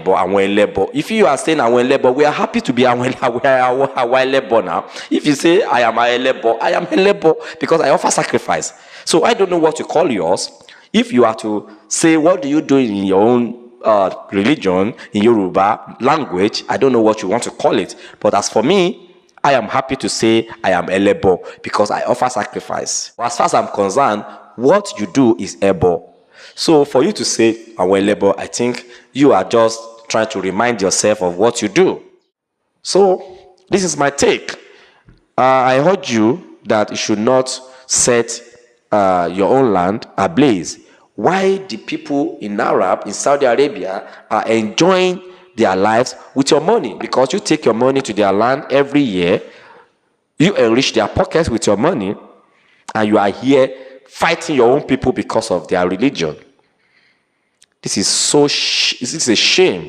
but Awelebo. If you are saying Awelebo, we are happy to be Awelebo now. If you say I am Awelebo, I am Elebo because I offer sacrifice. So I don't know what to call yours. If you are to say, what do you do in your own religion, in Yoruba language, I don't know what you want to call it. But as for me, I am happy to say I am Elebo because I offer sacrifice. As far as I'm concerned, what you do is Ebo. So for you to say Awelebo, I think you are just trying to remind yourself of what you do. So this is my take. I urge you that you should not set your own land ablaze. Why the people in Saudi Arabia, are enjoying their lives with your money? Because you take your money to their land every year, you enrich their pockets with your money, and you are here fighting your own people because of their religion. This is a shame.